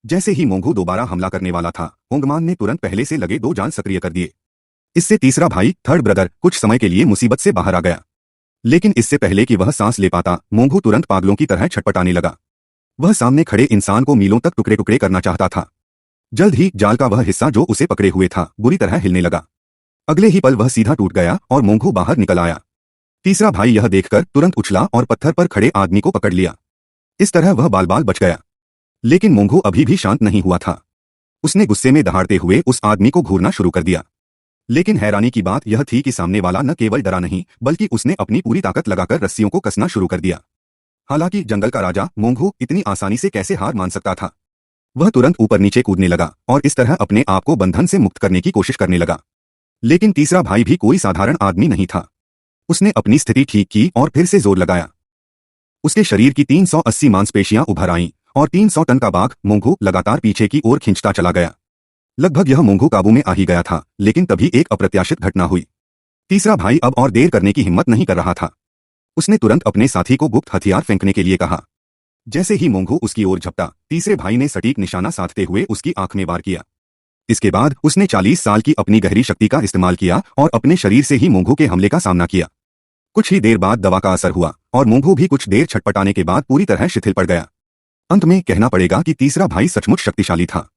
जैसे ही मोंघू दोबारा हमला करने वाला था, ओंगमान ने तुरंत पहले से लगे 2 जान सक्रिय कर दिए। इससे तीसरा भाई थर्ड ब्रदर कुछ समय के लिए मुसीबत से बाहर आ गया। लेकिन इससे पहले कि वह सांस ले पाता, मोंघू तुरंत पागलों की तरह छटपटाने लगा। वह सामने खड़े इंसान को मीलों तक टुकड़े टुकड़े करना चाहता था। जल्द ही जाल का वह हिस्सा जो उसे पकड़े हुए था बुरी तरह हिलने लगा। अगले ही पल वह सीधा टूट गया और मोंघू बाहर निकल आया। तीसरा भाई यह देखकर तुरंत उछला और पत्थर पर खड़े आदमी को पकड़ लिया। इस तरह वह बाल बाल बच गया। लेकिन मोंघू अभी भी शांत नहीं हुआ था। उसने गुस्से में दहाड़ते हुए उस आदमी को घूरना शुरू कर दिया। लेकिन हैरानी की बात यह थी कि सामने वाला न केवल डरा नहीं, बल्कि उसने अपनी पूरी ताकत लगाकर रस्सियों को कसना शुरू कर दिया। हालांकि जंगल का राजा मोंघू इतनी आसानी से कैसे हार मान सकता था। वह तुरंत ऊपर नीचे कूदने लगा और इस तरह अपने आप को बंधन से मुक्त करने की कोशिश करने लगा। लेकिन तीसरा भाई भी कोई साधारण आदमी नहीं था। उसने अपनी स्थिति ठीक की और फिर से जोर लगाया। उसके शरीर की 380 मांसपेशियां उभर आईं और 300 टन का बाघ मोंघू लगातार पीछे की ओर खींचता चला गया। लगभग यह मोंघू काबू में आ ही गया था, लेकिन तभी एक अप्रत्याशित घटना हुई। तीसरा भाई अब और देर करने की हिम्मत नहीं कर रहा था। उसने तुरंत अपने साथी को गुप्त हथियार फेंकने के लिए कहा। जैसे ही मोंघू उसकी ओर झपटा, तीसरे भाई ने सटीक निशाना साधते हुए उसकी आंख में वार किया। इसके बाद उसने 40 साल की अपनी गहरी शक्ति का इस्तेमाल किया और अपने शरीर से ही मोंघू के हमले का सामना किया। कुछ ही देर बाद दवा का असर हुआ और मोंघू भी कुछ देर छटपटाने के बाद पूरी तरह शिथिल पड़ गया। अंत में कहना पड़ेगा कि तीसरा भाई सचमुच शक्तिशाली था।